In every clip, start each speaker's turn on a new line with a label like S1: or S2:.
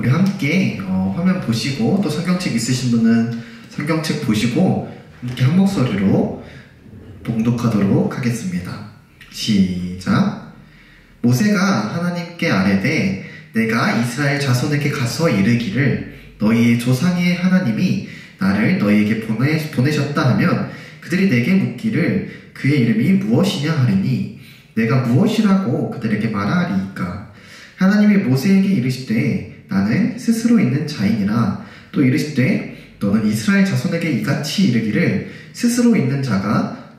S1: 우리 함께 화면 보시고 또 성경책 있으신 분은 성경책 보시고 함께 한 목소리로 봉독하도록 하겠습니다. 시작. 모세가 하나님께 아뢰되 내가 이스라엘 자손에게 가서 이르기를 너희의 조상의 하나님이 나를 너희에게 보내셨다 하면 그들이 내게 묻기를 그의 이름이 무엇이냐 하리니 내가 무엇이라고 그들에게 말하리이까. 하나님이 모세에게 이르시되 나는 스스로 있는 자이니라. 또 이르시되 너는 이스라엘 자손에게 이같이 이르기를 스스로 있는 자가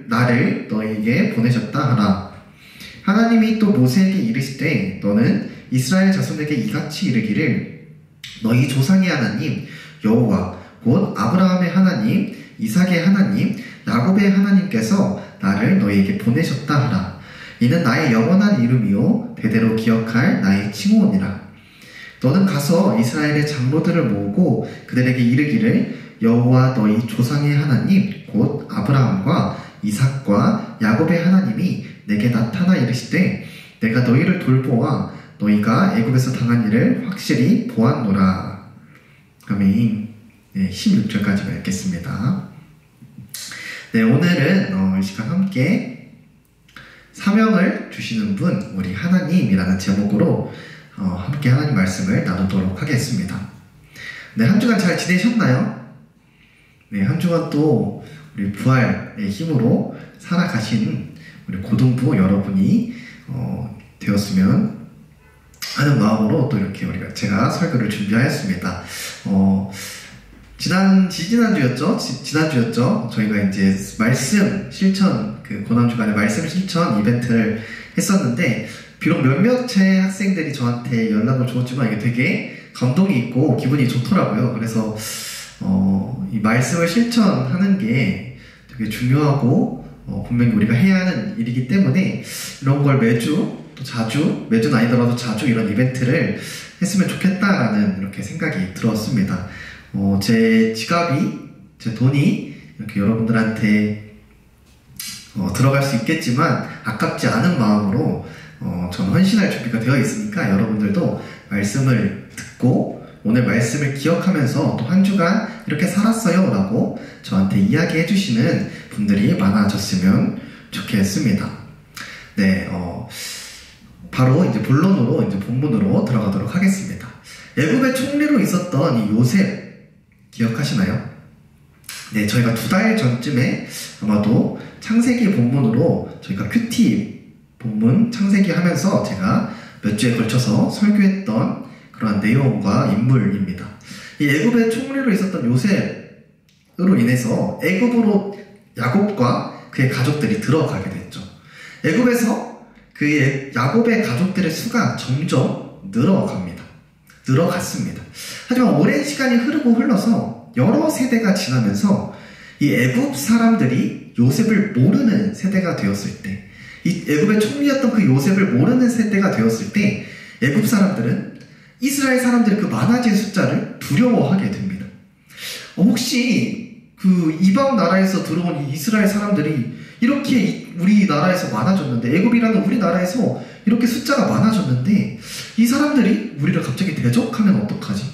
S1: 나를 너희에게 보내셨다 하라. 하나님이 또 모세에게 이르시되 너는 이스라엘 자손에게 이같이 이르기를 너희 조상의 하나님 여호와 곧 아브라함의 하나님 이삭의 하나님 야곱의 하나님께서 나를 너희에게 보내셨다 하라. 이는 나의 영원한 이름이요 대대로 기억할 나의 칭호니라. 너는 가서 이스라엘의 장로들을 모으고 그들에게 이르기를 여호와 너희 조상의 하나님 곧 아브라함과 이삭과 야곱의 하나님이 내게 나타나 이르시되 내가 너희를 돌보아 너희가 애굽에서 당한 일을 확실히 보았노라. 아멘. 네, 16절까지 읽겠습니다. 네, 오늘은 이 시간 함께 사명을 주시는 분 우리 하나님이라는 제목으로 함께 하나님 말씀을 나누도록 하겠습니다. 네, 한 주간 잘 지내셨나요? 네, 한 주간 또 우리 부활의 힘으로 살아가신 우리 고등부 여러분이 되었으면 하는 마음으로 또 이렇게 제가 설교를 준비하였습니다. 지난주였죠? 저희가 이제 말씀 실천, 고난주간의 말씀 실천 이벤트를 했었는데, 비록 몇몇의 학생들이 저한테 연락을 주었지만 이게 되게 감동이 있고 기분이 좋더라고요. 그래서, 이 말씀을 실천하는 게 되게 중요하고, 분명히 우리가 해야 하는 일이기 때문에 이런 걸 매주는 아니더라도 자주 이런 이벤트를 했으면 좋겠다라는 이렇게 생각이 들었습니다. 제 지갑이, 제 돈이 이렇게 여러분들한테 들어갈 수 있겠지만 아깝지 않은 마음으로 저는 헌신할 준비가 되어 있으니까 여러분들도 말씀을 듣고 오늘 말씀을 기억하면서 또 한 주간 이렇게 살았어요 라고 저한테 이야기해 주시는 분들이 많아졌으면 좋겠습니다. 네, 바로 이제 본문으로 들어가도록 하겠습니다. 애굽의 총리로 있었던 이 요셉 기억하시나요? 네, 저희가 2달 전쯤에 아마도 창세기 본문으로 저희가 큐티 본문 창세기 하면서 제가 몇 주에 걸쳐서 설교했던 그러한 내용과 인물입니다. 이 애굽의 총리로 있었던 요셉으로 인해서 애굽으로 야곱과 그의 가족들이 들어가게 됐죠. 애굽에서 그의 야곱의 가족들의 수가 점점 늘어갔습니다. 하지만 오랜 시간이 흘러서 여러 세대가 지나면서 이 애굽 사람들이 요셉을 모르는 세대가 되었을 때, 이 애굽의 총리였던 그 요셉을 모르는 세대가 되었을 때 애굽 사람들은 이스라엘 사람들의 그 많아진 숫자를 두려워하게 됩니다. 혹시 그 이방 나라에서 들어온 이 이스라엘 사람들이 이렇게 우리나라에서 많아졌는데, 애굽이라는 우리나라에서 이렇게 숫자가 많아졌는데 이 사람들이 우리를 갑자기 대적하면 어떡하지?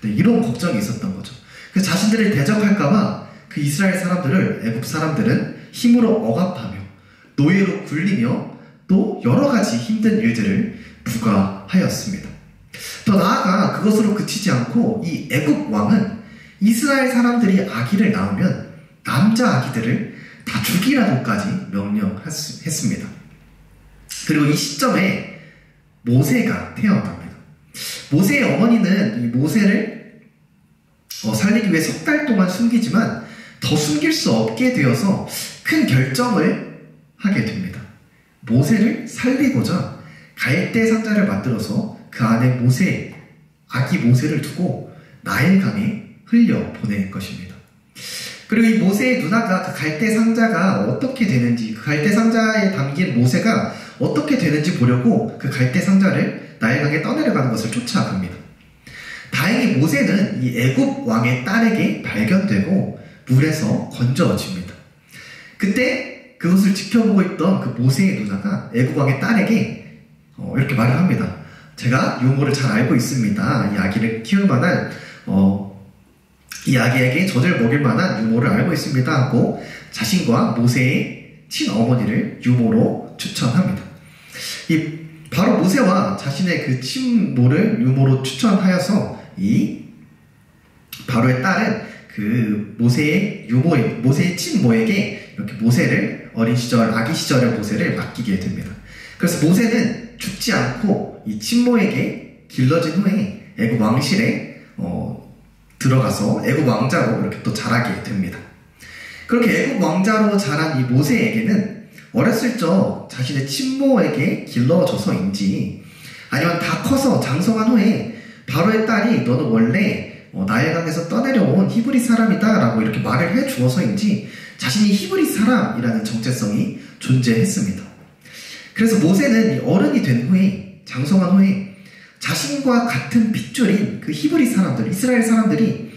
S1: 네, 이런 걱정이 있었던 거죠. 그래서 자신들을 대적할까봐 그 이스라엘 사람들을 애굽 사람들은 힘으로 억압하며 노예로 굴리며 또 여러 가지 힘든 일들을 부과하였습니다. 더 나아가 그것으로 그치지 않고 이 애굽 왕은 이스라엘 사람들이 아기를 낳으면 남자 아기들을 다 죽이라고까지 명령했습니다. 그리고 이 시점에 모세가 태어납니다. 모세의 어머니는 이 모세를 살리기 위해 3달 동안 숨기지만 더 숨길 수 없게 되어서 큰 결정을 하게 됩니다. 모세를 살리고자 갈대 상자를 만들어서 그 안에 아기 모세를 두고 나일강에 흘려 보낼 것입니다. 그리고 이 모세의 누나가 그 갈대 상자가 어떻게 되는지, 그 갈대 상자에 담긴 모세가 어떻게 되는지 보려고 그 갈대 상자를 나일강에 떠내려가는 것을 쫓아갑니다. 다행히 모세는 이 애굽 왕의 딸에게 발견되고 물에서 건져집니다. 그때 그것을 지켜보고 있던 그 모세의 누나가 애굽 왕의 딸에게 이렇게 말을 합니다. 제가 유모를 잘 알고 있습니다. 이 아기를 키울 만한 이 아기에게 젖을 먹일 만한 유모를 알고 있습니다 하고 자신과 모세의 친어머니를 유모로 추천합니다. 바로 모세와 자신의 그 친모를 유모로 추천하여서 이 바로의 딸은 그 모세의 친모에게 이렇게 모세를 어린 시절, 아기 시절의 모세를 맡기게 됩니다. 그래서 모세는 죽지 않고 이 친모에게 길러진 후에 애굽 왕실에 들어가서 애굽 왕자로 이렇게 또 자라게 됩니다. 그렇게 애굽 왕자로 자란 이 모세에게는 어렸을 적 자신의 친모에게 길러져서인지 아니면 다 커서 장성한 후에 바로의 딸이 너는 원래 나일강에서 떠내려온 히브리 사람이다 라고 이렇게 말을 해주어서인지 자신이 히브리 사람이라는 정체성이 존재했습니다. 그래서 모세는 어른이 된 후에 장성한 후에 자신과 같은 핏줄인 그 히브리 사람들, 이스라엘 사람들이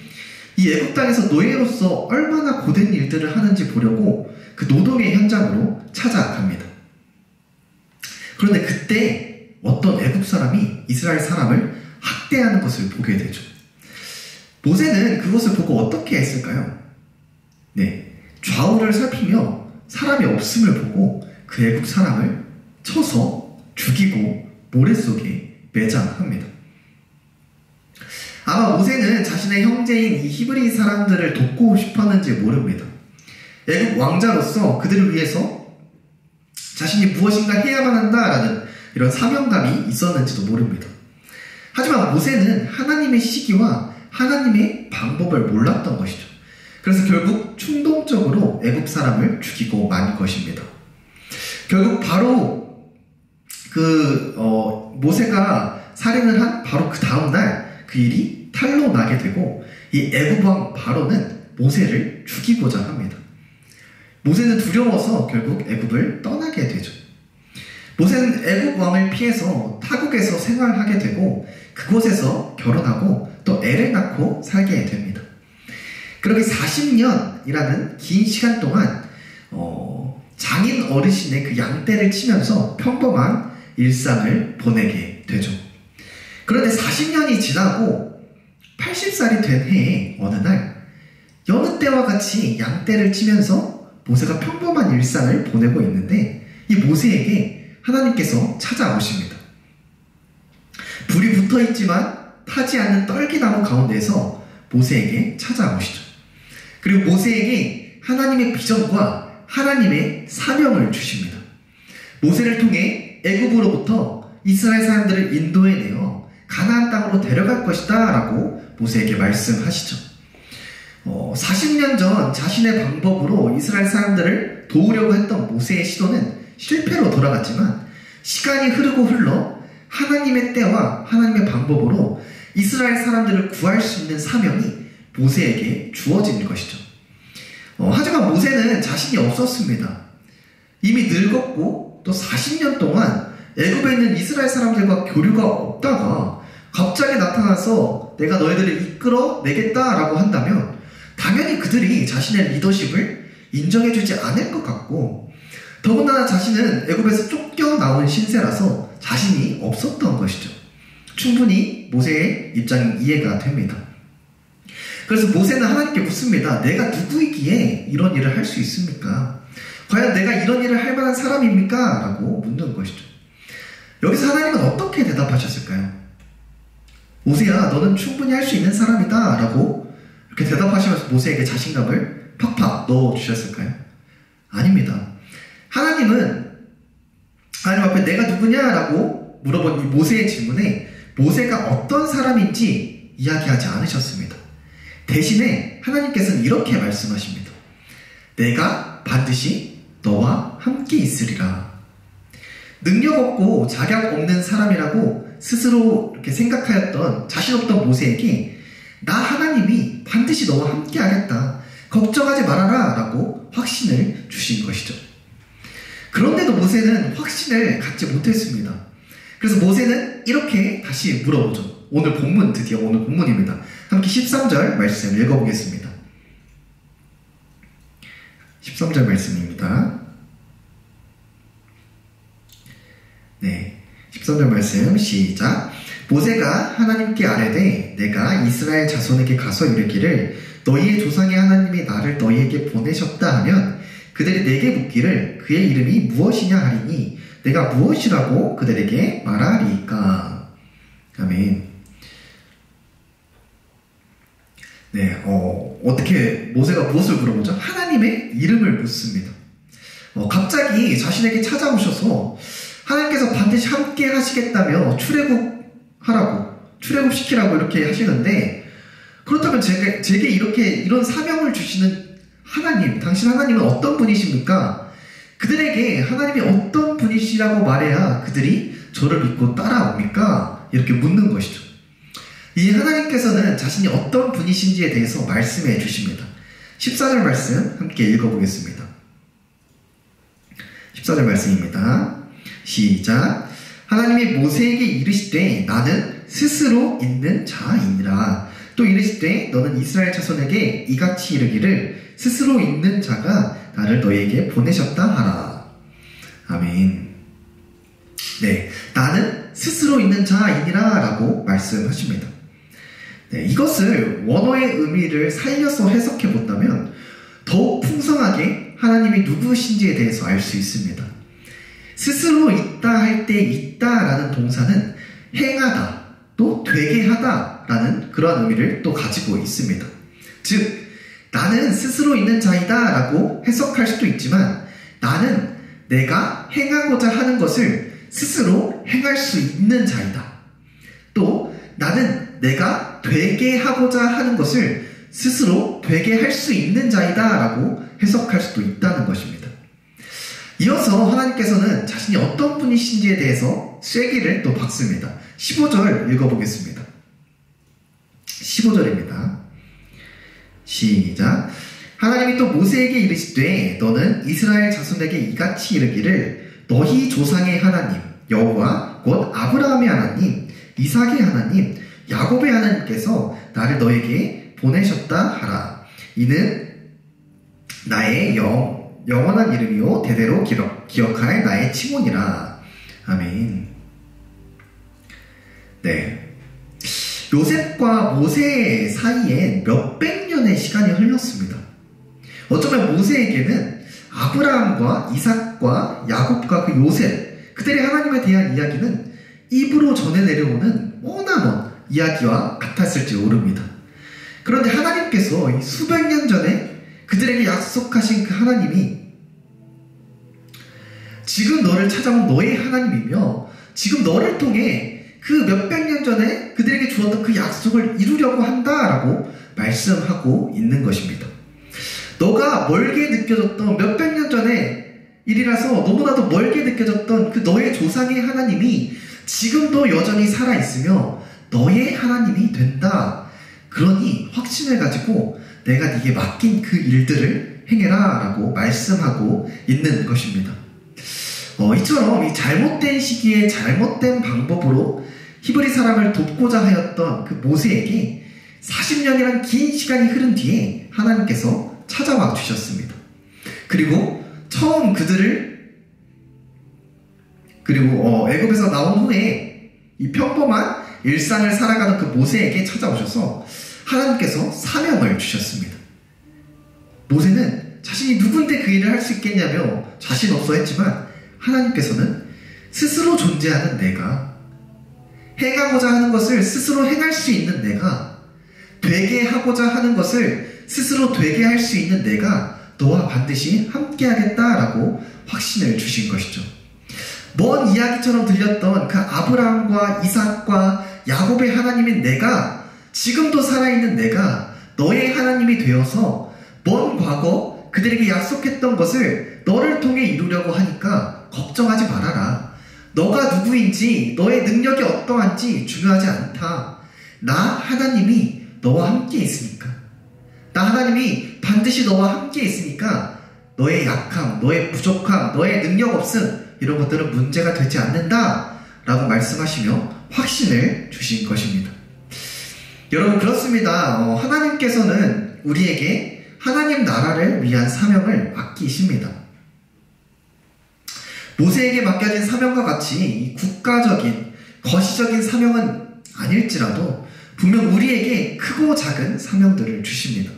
S1: 이 애굽 땅에서 노예로서 얼마나 고된 일들을 하는지 보려고 그 노동의 현장으로 찾아갑니다. 그런데 그때 어떤 애굽 사람이 이스라엘 사람을 학대하는 것을 보게 되죠. 모세는 그것을 보고 어떻게 했을까요? 네, 좌우를 살피며 사람이 없음을 보고 그 애굽 사람을 쳐서 죽이고 모래 속에 매장합니다. 아마 모세는 자신의 형제인 이 히브리 사람들을 돕고 싶었는지 모릅니다. 애굽 왕자로서 그들을 위해서 자신이 무엇인가 해야만 한다라는 이런 사명감이 있었는지도 모릅니다. 하지만 모세는 하나님의 시기와 하나님의 방법을 몰랐던 것이죠. 그래서 결국 충동적으로 애굽 사람을 죽이고 만 것입니다. 결국 바로 모세가 살인을 한 바로 그 다음날 그 일이 탈로 나게 되고 이 애굽 왕 바로는 모세를 죽이고자 합니다. 모세는 두려워서 결국 애굽을 떠나게 되죠. 모세는 애굽 왕을 피해서 타국에서 생활하게 되고 그곳에서 결혼하고 또 애를 낳고 살게 됩니다. 그렇게 40년이라는 긴 시간 동안 장인 어르신의 그 양떼를 치면서 평범한 일상을 보내게 되죠. 그런데 40년이 지나고 80살이 된 해에 어느 날 여느 때와 같이 양떼를 치면서 모세가 평범한 일상을 보내고 있는데 이 모세에게 하나님께서 찾아오십니다. 불이 붙어있지만 타지 않는 떨기나무 가운데에서 모세에게 찾아오시죠. 그리고 모세에게 하나님의 비전과 하나님의 사명을 주십니다. 모세를 통해 애굽으로부터 이스라엘 사람들을 인도해내어 가나안 땅으로 데려갈 것이다 라고 모세에게 말씀하시죠. 40년 전 자신의 방법으로 이스라엘 사람들을 도우려고 했던 모세의 시도는 실패로 돌아갔지만 시간이 흐르고 흘러 하나님의 때와 하나님의 방법으로 이스라엘 사람들을 구할 수 있는 사명이 모세에게 주어진 것이죠. 하지만 모세는 자신이 없었습니다. 이미 늙었고 또 40년 동안 애굽에 있는 이스라엘 사람들과 교류가 없다가 갑자기 나타나서 내가 너희들을 이끌어내겠다라고 한다면 당연히 그들이 자신의 리더십을 인정해주지 않을 것 같고 더군다나 자신은 애굽에서 쫓겨나온 신세라서 자신이 없었던 것이죠. 충분히 모세의 입장이 이해가 됩니다. 그래서 모세는 하나님께 묻습니다. 내가 누구이기에 이런 일을 할 수 있습니까? 과연 내가 이런 일을 할 만한 사람입니까? 라고 묻는 것이죠. 여기서 하나님은 어떻게 대답하셨을까요? 모세야, 너는 충분히 할 수 있는 사람이다 라고 이렇게 대답하시면서 모세에게 자신감을 팍팍 넣어주셨을까요? 아닙니다. 하나님은 하나님 앞에 내가 누구냐라고 물어본 이 모세의 질문에 모세가 어떤 사람인지 이야기하지 않으셨습니다. 대신에 하나님께서는 이렇게 말씀하십니다. 내가 반드시 너와 함께 있으리라. 능력 없고 자격 없는 사람이라고 스스로 이렇게 생각하였던 자신 없던 모세에게 나 하나님이 반드시 너와 함께 하겠다. 걱정하지 말아라 라고 확신을 주신 것이죠. 그런데도 모세는 확신을 갖지 못했습니다. 그래서 모세는 이렇게 다시 물어보죠. 오늘 본문, 드디어 오늘 본문입니다. 함께 13절 말씀 읽어보겠습니다. 13절 말씀입니다. 네, 13절 말씀 시작. 모세가 하나님께 아뢰되 내가 이스라엘 자손에게 가서 이르기를 너희의 조상의 하나님이 나를 너희에게 보내셨다 하면 그들이 내게 묻기를 그의 이름이 무엇이냐 하리니 내가 무엇이라고 그들에게 말하리이까. 아멘. 네, 어떻게 모세가 무엇을 물어보죠? 하나님의 이름을 묻습니다. 갑자기 자신에게 찾아오셔서 하나님께서 반드시 함께 하시겠다며 출애굽시키라고 이렇게 하시는데, 그렇다면 제게 이런 사명을 주시는 하나님, 당신 하나님은 어떤 분이십니까? 그들에게 하나님이 어떤 분이시라고 말해야 그들이 저를 믿고 따라옵니까? 이렇게 묻는 것이죠. 이 하나님께서는 자신이 어떤 분이신지에 대해서 말씀해 주십니다. 14절 말씀 함께 읽어보겠습니다. 14절 말씀입니다. 시작. 하나님이 모세에게 이르시되 나는 스스로 있는 자이니라. 또 이르시되 너는 이스라엘 자손에게 이같이 이르기를 스스로 있는 자가 나를 너희에게 보내셨다 하라. 아멘. 네, 나는 스스로 있는 자이니라 라고 말씀하십니다. 네, 이것을 원어의 의미를 살려서 해석해 본다면 더욱 풍성하게 하나님이 누구신지에 대해서 알 수 있습니다. 스스로 있다 할 때 있다라는 동사는 행하다, 또 되게 하다라는 그런 의미를 또 가지고 있습니다. 즉, 나는 스스로 있는 자이다 라고 해석할 수도 있지만 나는 내가 행하고자 하는 것을 스스로 행할 수 있는 자이다. 또 나는 내가 되게 하고자 하는 것을 스스로 되게 할 수 있는 자이다 라고 해석할 수도 있다는 것입니다. 이어서 하나님께서는 자신이 어떤 분이신지에 대해서 쐐기를 또 박습니다. 15절 읽어보겠습니다. 15절입니다. 시작. 하나님이 또 모세에게 이르시되 너는 이스라엘 자손에게 이같이 이르기를 너희 조상의 하나님 여호와 곧 아브라함의 하나님 이삭의 하나님 야곱의 하나님께서 나를 너에게 보내셨다 하라. 이는 나의 영원한 이름이요 대대로 기억할 나의 칭호니라. 아멘. 네, 요셉과 모세 사이에 몇백 년의 시간이 흘렀습니다. 어쩌면 모세에게는 아브라함과 이삭과 야곱과 그 요셉, 그들의 하나님에 대한 이야기는 입으로 전해 내려오는 머나먼 이야기와 같았을지 모릅니다. 그런데 하나님께서 수백 년 전에 그들에게 약속하신 그 하나님이 지금 너를 찾아온 너의 하나님이며 지금 너를 통해 그 몇백 년 전에 그들에게 주었던 그 약속을 이루려고 한다라고 말씀하고 있는 것입니다. 너가 멀게 느껴졌던 몇백 년 전의 일이라서 너무나도 멀게 느껴졌던 그 너의 조상의 하나님이 지금도 여전히 살아있으며 너의 하나님이 된다. 그러니 확신을 가지고 내가 네게 맡긴 그 일들을 행해라 라고 말씀하고 있는 것입니다. 이처럼 이 잘못된 시기에 잘못된 방법으로 히브리 사람을 돕고자 하였던 그 모세에게 40년이란 긴 시간이 흐른 뒤에 하나님께서 찾아와 주셨습니다. 그리고 처음 애굽에서 나온 후에 이 평범한 일상을 살아가는 그 모세에게 찾아오셔서 하나님께서 사명을 주셨습니다. 모세는 자신이 누군데 그 일을 할 수 있겠냐며 자신 없어 했지만 하나님께서는 스스로 존재하는 내가, 행하고자 하는 것을 스스로 행할 수 있는 내가, 되게 하고자 하는 것을 스스로 되게 할 수 있는 내가 너와 반드시 함께 하겠다라고 확신을 주신 것이죠. 먼 이야기처럼 들렸던 그 아브라함과 이삭과 야곱의 하나님인 내가, 지금도 살아있는 내가 너의 하나님이 되어서 먼 과거 그들에게 약속했던 것을 너를 통해 이루려고 하니까 걱정하지 말아라. 너가 누구인지 너의 능력이 어떠한지 중요하지 않다. 나 하나님이 너와 함께 있으니까, 나 하나님이 반드시 너와 함께 있으니까 너의 약함, 너의 부족함, 너의 능력 없음 이런 것들은 문제가 되지 않는다 라고 말씀하시며 확신을 주신 것입니다. 여러분, 그렇습니다. 하나님께서는 우리에게 하나님 나라를 위한 사명을 맡기십니다. 모세에게 맡겨진 사명과 같이 이 국가적인, 거시적인 사명은 아닐지라도 분명 우리에게 크고 작은 사명들을 주십니다.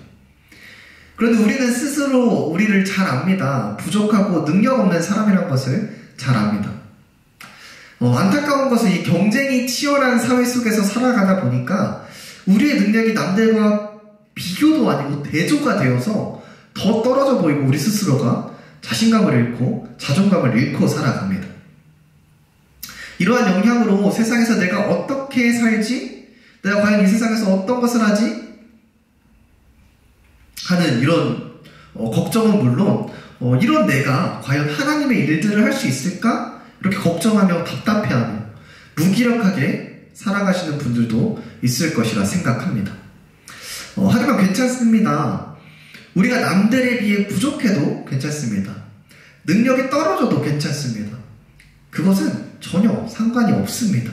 S1: 그런데 우리는 스스로 우리를 잘 압니다. 부족하고 능력 없는 사람이라는 것을 잘 압니다. 안타까운 것은 이 경쟁이 치열한 사회 속에서 살아가다 보니까 우리의 능력이 남들과 비교도 아니고 대조가 되어서 더 떨어져 보이고 우리 스스로가 자신감을 잃고 자존감을 잃고 살아갑니다. 이러한 영향으로 세상에서 내가 어떻게 살지? 내가 과연 이 세상에서 어떤 것을 하지? 하는 이런 걱정은 물론 이런 내가 과연 하나님의 일들을 할 수 있을까? 이렇게 걱정하며 답답해하며 무기력하게 살아가시는 분들도 있을 것이라 생각합니다. 하지만 괜찮습니다. 우리가 남들에 비해 부족해도 괜찮습니다. 능력이 떨어져도 괜찮습니다. 그것은 전혀 상관이 없습니다.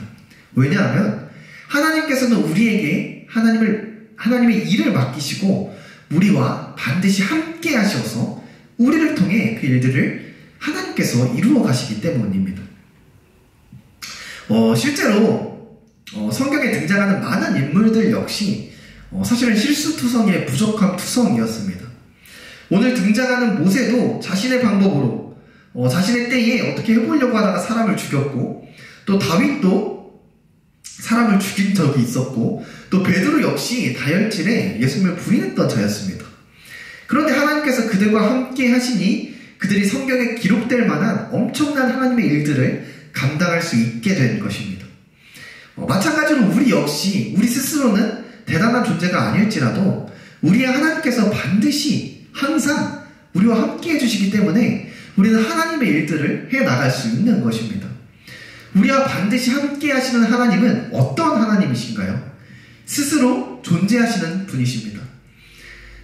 S1: 왜냐하면 하나님께서는 우리에게 하나님의 일을 맡기시고 우리와 반드시 함께 하셔서 우리를 통해 그 일들을 하나님께서 이루어 가시기 때문입니다. 실제로 성경에 등장하는 많은 인물들 역시 사실은 실수투성이의 부족함 투성이었습니다. 오늘 등장하는 모세도 자신의 방법으로 자신의 때에 어떻게 해보려고 하다가 사람을 죽였고, 또 다윗도 사람을 죽인 적이 있었고, 또 베드로 역시 다혈질에 예수님을 부인했던 자였습니다. 그런데 하나님께서 그들과 함께 하시니 그들이 성경에 기록될 만한 엄청난 하나님의 일들을 감당할 수 있게 된 것입니다. 마찬가지로 우리 역시 우리 스스로는 대단한 존재가 아닐지라도 우리의 하나님께서 반드시 항상 우리와 함께 해주시기 때문에 우리는 하나님의 일들을 해나갈 수 있는 것입니다. 우리와 반드시 함께 하시는 하나님은 어떤 하나님이신가요? 스스로 존재하시는 분이십니다.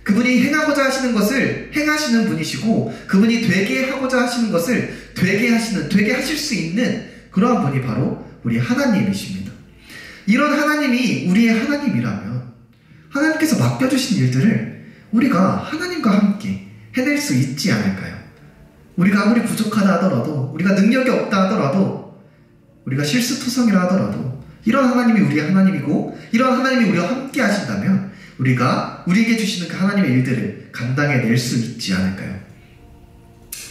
S1: 그분이 행하고자 하시는 것을 행하시는 분이시고, 그분이 되게 하고자 하시는 것을 되게 하실 수 있는 그러한 분이 바로 우리 하나님이십니다. 이런 하나님이 우리의 하나님이라면 하나님께서 맡겨주신 일들을 우리가 하나님과 함께 해낼 수 있지 않을까요? 우리가 아무리 부족하다 하더라도, 우리가 능력이 없다 하더라도, 우리가 실수투성이라 하더라도 이런 하나님이 우리의 하나님이고 이런 하나님이 우리와 함께 하신다면 우리가 우리에게 주시는 그 하나님의 일들을 감당해낼 수 있지 않을까요?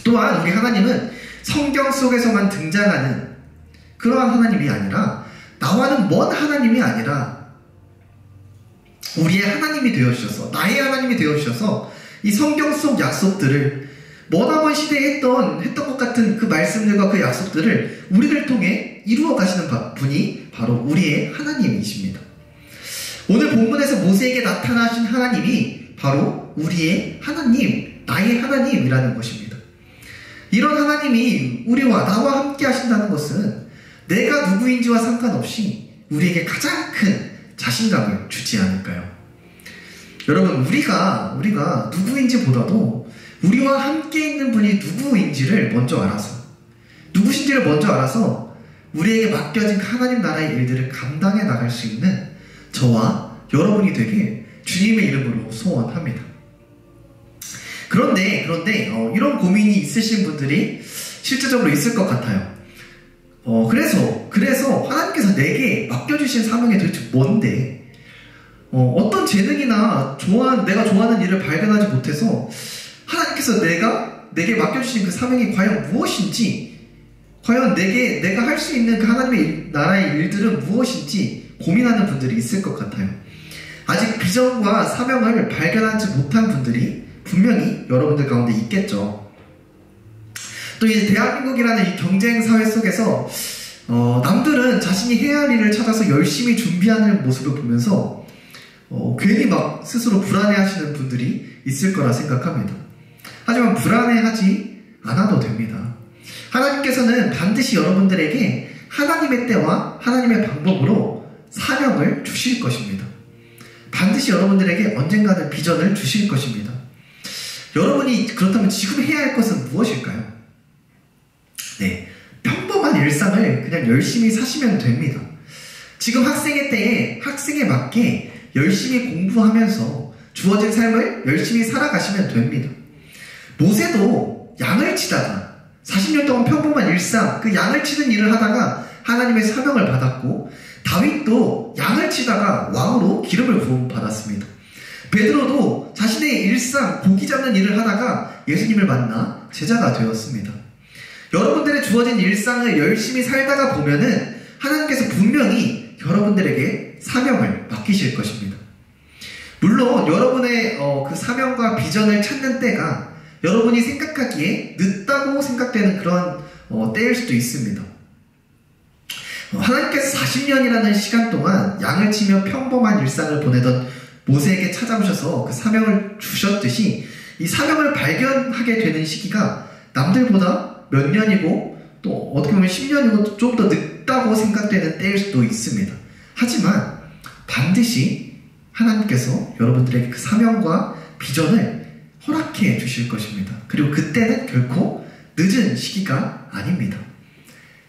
S1: 또한 우리 하나님은 성경 속에서만 등장하는 그러한 하나님이 아니라, 나와는 먼 하나님이 아니라 우리의 하나님이 되어주셔서, 나의 하나님이 되어주셔서 이 성경 속 약속들을, 머나먼 시대에 했던 것 같은 그 말씀들과 그 약속들을 우리를 통해 이루어 가시는 분이 바로 우리의 하나님이십니다. 오늘 본문에서 모세에게 나타나신 하나님이 바로 우리의 하나님, 나의 하나님이라는 것입니다. 이런 하나님이 우리와 나와 함께 하신다는 것은 내가 누구인지와 상관없이 우리에게 가장 큰 자신감을 주지 않을까요? 여러분, 우리가 누구인지 보다도 우리와 함께 있는 분이 누구인지를 먼저 알아서, 누구신지를 먼저 알아서 우리에게 맡겨진 하나님 나라의 일들을 감당해 나갈 수 있는 저와 여러분이 되길 주님의 이름으로 소원합니다. 그런데 이런 고민이 있으신 분들이 실제적으로 있을 것 같아요. 그래서 하나님께서 내게 맡겨주신 사명이 도대체 뭔데? 어떤 재능이나 내가 좋아하는 일을 발견하지 못해서 하나님께서 내게 맡겨주신 그 사명이 과연 무엇인지, 과연 내가 할 수 있는 그 하나님의 나라의 일들은 무엇인지 고민하는 분들이 있을 것 같아요. 아직 비전과 사명을 발견하지 못한 분들이 분명히 여러분들 가운데 있겠죠. 또 이 대한민국이라는 이 경쟁 사회 속에서 남들은 자신이 해야 할 일을 찾아서 열심히 준비하는 모습을 보면서 괜히 막 스스로 불안해하시는 분들이 있을 거라 생각합니다. 하지만 불안해하지 않아도 됩니다. 하나님께서는 반드시 여러분들에게 하나님의 때와 하나님의 방법으로 사명을 주실 것입니다. 반드시 여러분들에게 언젠가는 비전을 주실 것입니다. 여러분이 그렇다면 지금 해야 할 것은 무엇일까요? 네, 평범한 일상을 그냥 열심히 사시면 됩니다. 지금 학생의 때에 학생에 맞게 열심히 공부하면서 주어진 삶을 열심히 살아가시면 됩니다. 모세도 양을 치다가 40년 동안 평범한 일상, 그 양을 치는 일을 하다가 하나님의 사명을 받았고, 다윗도 양을 치다가 왕으로 기름을 부음받았습니다. 베드로도 자신의 일상, 고기 잡는 일을 하다가 예수님을 만나 제자가 되었습니다. 여러분들의 주어진 일상을 열심히 살다가 보면은 하나님께서 분명히 여러분들에게 사명을 맡기실 것입니다. 물론 여러분의 그 사명과 비전을 찾는 때가 여러분이 생각하기에 늦다고 생각되는 그런 때일 수도 있습니다. 하나님께서 40년이라는 시간 동안 양을 치며 평범한 일상을 보내던 모세에게 찾아오셔서 그 사명을 주셨듯이 이 사명을 발견하게 되는 시기가 남들보다 몇 년이고 또 어떻게 보면 10년이고 좀 더 늦다고 생각되는 때일 수도 있습니다. 하지만 반드시 하나님께서 여러분들에게 그 사명과 비전을 허락해 주실 것입니다. 그리고 그때는 결코 늦은 시기가 아닙니다.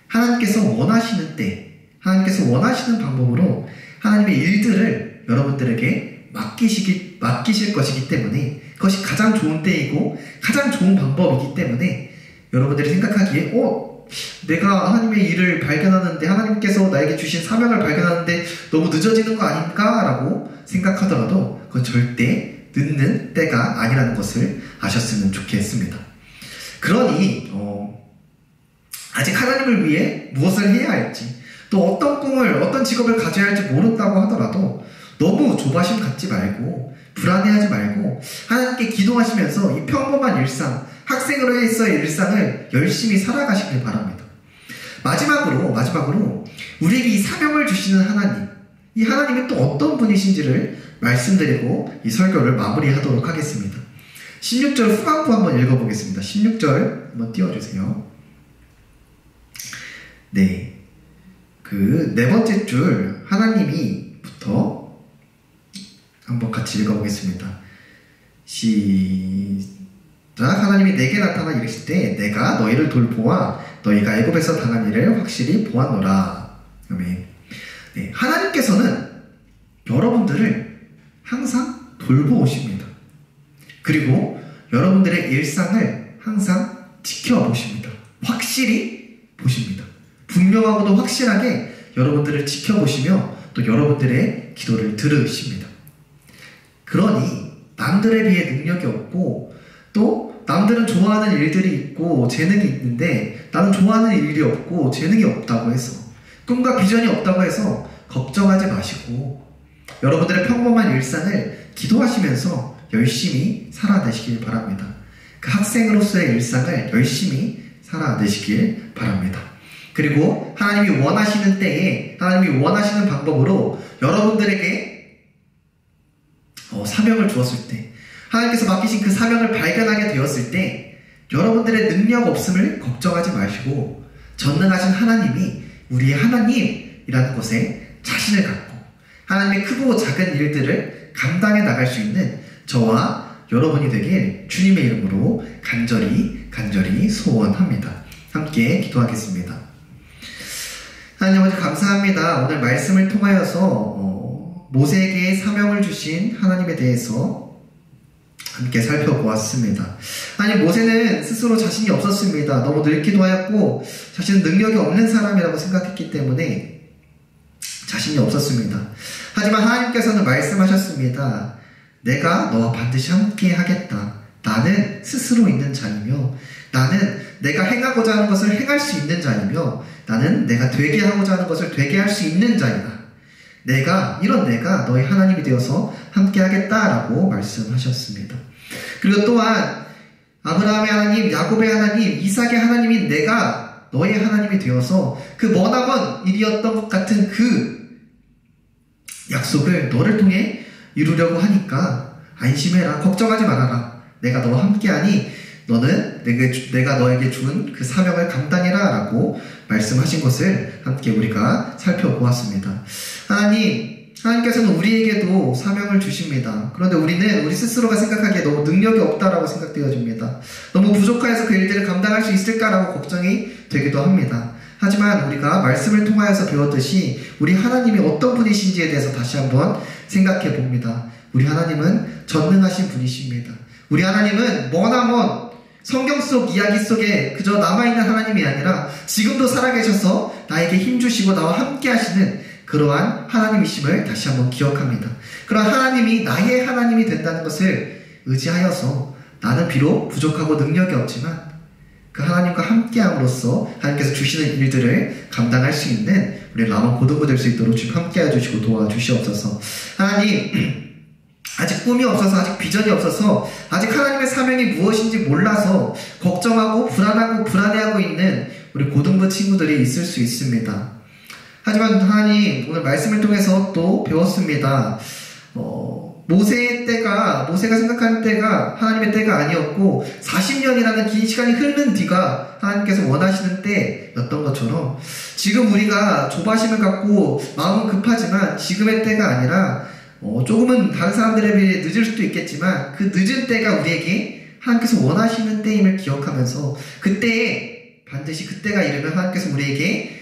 S1: 하나님께서 원하시는 때, 하나님께서 원하시는 방법으로 하나님의 일들을 여러분들에게 맡기실 것이기 때문에 그것이 가장 좋은 때이고 가장 좋은 방법이기 때문에 여러분들이 생각하기에 내가 하나님의 일을 발견하는데 하나님께서 나에게 주신 사명을 발견하는데 너무 늦어지는 거 아닌가? 라고 생각하더라도 그건 절대 늦는 때가 아니라는 것을 아셨으면 좋겠습니다. 그러니 아직 하나님을 위해 무엇을 해야 할지 또 어떤 꿈을 어떤 직업을 가져야 할지 모른다고 하더라도 너무 조바심 갖지 말고 불안해하지 말고 하나님께 기도하시면서 이 평범한 일상, 학생으로서의 일상을 열심히 살아가시길 바랍니다. 마지막으로 우리에게 이 사명을 주시는 하나님, 이 하나님은 또 어떤 분이신지를 말씀드리고 이 설교를 마무리하도록 하겠습니다. 16절 후반부 한번 읽어보겠습니다. 16절 한번 띄워주세요. 네, 그 네 번째 줄 하나님이부터 한번 같이 읽어보겠습니다. 시작. 하나님이 내게 나타나 이르실 때 내가 너희를 돌보아 너희가 애굽에서 당한 일을 확실히 보았노라. 아멘. 네, 하나님께서는 여러분들을 항상 돌보십니다. 그리고 여러분들의 일상을 항상 지켜보십니다. 확실히 보십니다. 분명하고도 확실하게 여러분들을 지켜보시며 또 여러분들의 기도를 들으십니다. 그러니 남들에 비해 능력이 없고 또 남들은 좋아하는 일들이 있고 재능이 있는데 나는 좋아하는 일이 없고 재능이 없다고 해서 꿈과 비전이 없다고 해서 걱정하지 마시고 여러분들의 평범한 일상을 기도하시면서 열심히 살아내시길 바랍니다. 그 학생으로서의 일상을 열심히 살아내시길 바랍니다. 그리고 하나님이 원하시는 때에 하나님이 원하시는 방법으로 여러분들에게 사명을 주었을 때 하나님께서 맡기신 그 사명을 발견하게 되었을 때 여러분들의 능력 없음을 걱정하지 마시고 전능하신 하나님이 우리의 하나님이라는 것에 자신을 갖고 하나님의 크고 작은 일들을 감당해 나갈 수 있는 저와 여러분이 되길 주님의 이름으로 간절히 소원합니다. 함께 기도하겠습니다. 하나님 아버지 감사합니다. 오늘 말씀을 통하여서 모세에게 사명을 주신 하나님에 대해서 함께 살펴보았습니다. 아니 모세는 스스로 자신이 없었습니다. 너무 늙기도 하였고 자신은 능력이 없는 사람이라고 생각했기 때문에 자신이 없었습니다. 하지만 하나님께서는 말씀하셨습니다. 내가 너와 반드시 함께 하겠다. 나는 스스로 있는 자이며 나는 내가 행하고자 하는 것을 행할 수 있는 자이며 나는 내가 되게 하고자 하는 것을 되게 할 수 있는 자이다. 내가 너희 하나님이 되어서 함께 하겠다라고 말씀하셨습니다. 그리고 또한 아브라함의 하나님, 야곱의 하나님, 이삭의 하나님인 내가 너의 하나님이 되어서 그 머나먼 일이었던 것 같은 그 약속을 너를 통해 이루려고 하니까 안심해라. 걱정하지 말아라. 내가 너와 함께하니 너는 내가 너에게 준 그 사명을 감당해라 라고 말씀하신 것을 함께 우리가 살펴보았습니다. 하나님께서는 우리에게도 사명을 주십니다. 그런데 우리는 우리 스스로가 생각하기에 너무 능력이 없다라고 생각되어집니다. 너무 부족해서 그 일들을 감당할 수 있을까라고 걱정이 되기도 합니다. 하지만 우리가 말씀을 통하여서 배웠듯이 우리 하나님이 어떤 분이신지에 대해서 다시 한번 생각해 봅니다. 우리 하나님은 전능하신 분이십니다. 우리 하나님은 머나먼 성경 속 이야기 속에 그저 남아있는 하나님이 아니라 지금도 살아계셔서 나에게 힘주시고 나와 함께 하시는 그러한 하나님이심을 다시 한번 기억합니다. 그러한 하나님이 나의 하나님이 된다는 것을 의지하여서 나는 비록 부족하고 능력이 없지만 그 하나님과 함께함으로써 하나님께서 주시는 일들을 감당할 수 있는 우리 라몬 고등부 될 수 있도록 주님 함께해 주시고 도와주시옵소서. 하나님, 아직 꿈이 없어서, 아직 비전이 없어서, 아직 하나님의 사명이 무엇인지 몰라서 걱정하고 불안하고 불안해하고 있는 우리 고등부 친구들이 있을 수 있습니다. 하지만 하나님, 오늘 말씀을 통해서 또 배웠습니다. 모세의 때가, 모세가 생각하는 때가 하나님의 때가 아니었고 40년이라는 긴 시간이 흐르는 뒤가 하나님께서 원하시는 때였던 것처럼 지금 우리가 조바심을 갖고 마음은 급하지만 지금의 때가 아니라 조금은 다른 사람들에 비해 늦을 수도 있겠지만 그 늦은 때가 우리에게 하나님께서 원하시는 때임을 기억하면서 그때에 반드시 그때가 이르면 하나님께서 우리에게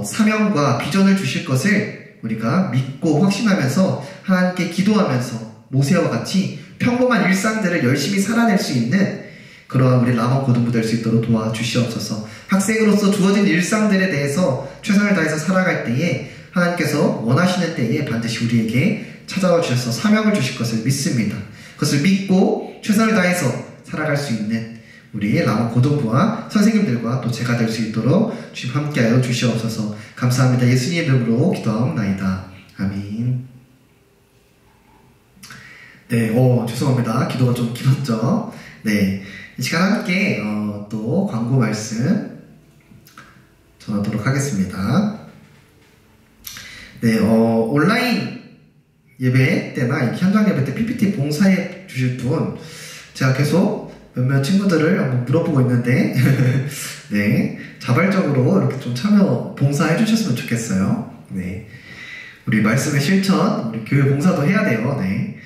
S1: 사명과 비전을 주실 것을 우리가 믿고 확신하면서 하나님께 기도하면서 모세와 같이 평범한 일상들을 열심히 살아낼 수 있는 그러한 우리 라몬 고등부 될 수 있도록 도와주시옵소서. 학생으로서 주어진 일상들에 대해서 최선을 다해서 살아갈 때에 하나님께서 원하시는 때에 반드시 우리에게 찾아와 주셔서 사명을 주실 것을 믿습니다. 그것을 믿고 최선을 다해서 살아갈 수 있는 우리 라몬 고등부와 선생님들과 또 제가 될 수 있도록 주님 함께하여 주시옵소서. 감사합니다. 예수님의 이름으로 기도하옵나이다. 아멘. 네, 죄송합니다. 기도가 좀 길었죠. 네, 이 시간 함께 또 광고 말씀 전하도록 하겠습니다. 네, 온라인 예배 때나 현장 예배 때 PPT 봉사해 주실 분 제가 계속 몇몇 친구들을 한번 물어보고 있는데 네, 자발적으로 이렇게 좀 참여 봉사해 주셨으면 좋겠어요. 네, 우리 말씀의 실천, 우리 교회 봉사도 해야 돼요. 네.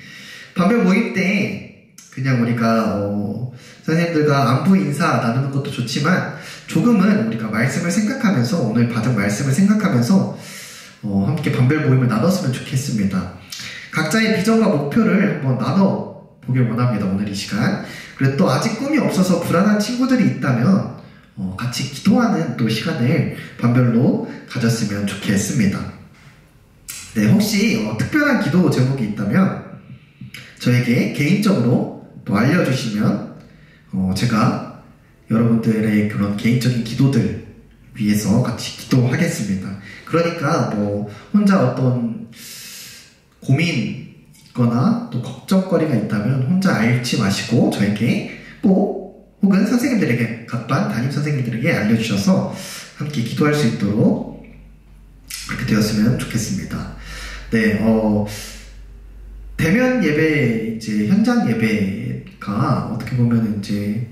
S1: 반별 모임 때 그냥 우리가 선생님들과 안부 인사 나누는 것도 좋지만 조금은 우리가 말씀을 생각하면서 오늘 받은 말씀을 생각하면서 함께 반별 모임을 나눴으면 좋겠습니다. 각자의 비전과 목표를 한번 나눠보길 원합니다. 오늘 이 시간. 그리고 또 아직 꿈이 없어서 불안한 친구들이 있다면 같이 기도하는 또 시간을 반별로 가졌으면 좋겠습니다. 네, 혹시 특별한 기도 제목이 있다면 저에게 개인적으로 또 알려주시면 제가 여러분들의 그런 개인적인 기도들 위해서 같이 기도하겠습니다. 그러니까 뭐 혼자 어떤 고민 있거나 또 걱정거리가 있다면 혼자 앓지 마시고 저에게 꼭 혹은 선생님들에게 각반 담임 선생님들에게 알려주셔서 함께 기도할 수 있도록 그렇게 되었으면 좋겠습니다. 네, 대면 예배, 이제 현장 예배가 어떻게 보면 이제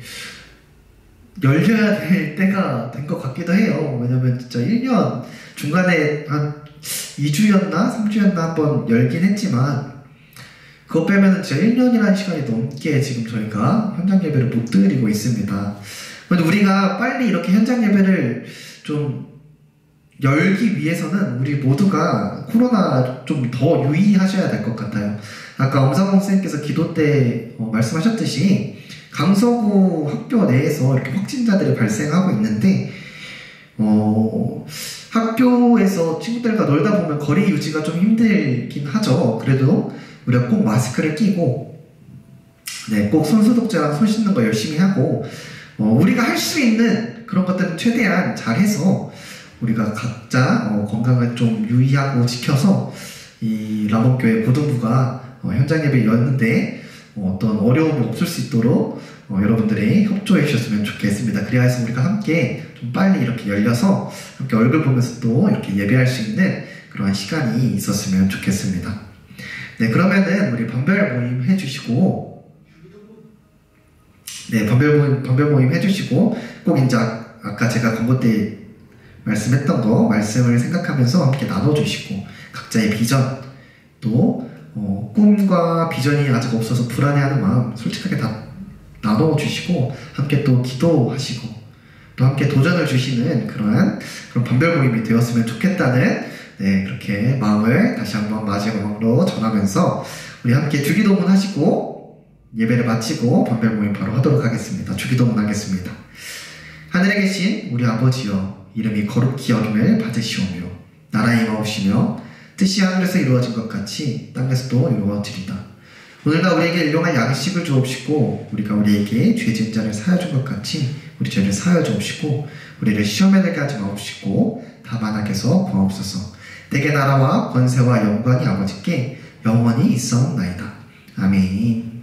S1: 열려야 될 때가 된 것 같기도 해요. 왜냐면 진짜 1년 중간에 한 2주였나 3주였나 한번 열긴 했지만 그거 빼면은 진짜 1년이라는 시간이 넘게 지금 저희가 현장 예배를 못 드리고 있습니다. 그런데 우리가 빨리 이렇게 현장 예배를 좀 열기 위해서는 우리 모두가 코로나 좀 더 유의하셔야 될 것 같아요. 아까 엄사공 선생님께서 기도 때 말씀하셨듯이 강서구 학교 내에서 이렇게 확진자들이 발생하고 있는데 학교에서 친구들과 놀다 보면 거리 유지가 좀 힘들긴 하죠. 그래도 우리가 꼭 마스크를 끼고 네, 꼭 손소독제랑 손 씻는 거 열심히 하고 우리가 할 수 있는 그런 것들은 최대한 잘해서 우리가 각자 건강을 좀 유의하고 지켜서 이 라몬교회 고등부가 현장 예배였는데 어떤 어려움이 없을 수 있도록 여러분들이 협조해 주셨으면 좋겠습니다. 그래서 우리가 함께 좀 빨리 이렇게 열려서 함께 얼굴 보면서 또 이렇게 예배할 수 있는 그런 시간이 있었으면 좋겠습니다. 네, 그러면은 우리 반별 모임 해주시고 네, 반별 모임 해주시고 꼭 이제 아까 제가 광고 때 말씀했던 거 말씀을 생각하면서 함께 나눠주시고 각자의 비전 또 꿈과 비전이 아직 없어서 불안해하는 마음 솔직하게 다 나눠주시고 함께 또 기도하시고 또 함께 도전을 주시는 그런 반별 모임이 되었으면 좋겠다는 네, 그렇게 마음을 다시 한번 마지막으로 전하면서 우리 함께 주기도문 하시고 예배를 마치고 번별 모임 바로 하도록 하겠습니다. 주기도문 하겠습니다. 하늘에 계신 우리 아버지여, 이름이 거룩히 여김을 받으시오며 나라에 임하옵시며 뜻이 하늘에서 이루어진 것 같이 땅에서도 이루어지리다. 오늘날 우리에게 일용할 양식을 주옵시고 우리가 우리에게 죄 지은 자를 사하여 준 것 같이 우리 죄를 사하여 주옵시고 우리를 시험에 들게 하지 마옵시고 다만 악에서 구하옵소서. 내게 나라와 권세와 영광이 아버지께 영원히 있사옵나이다. 아멘.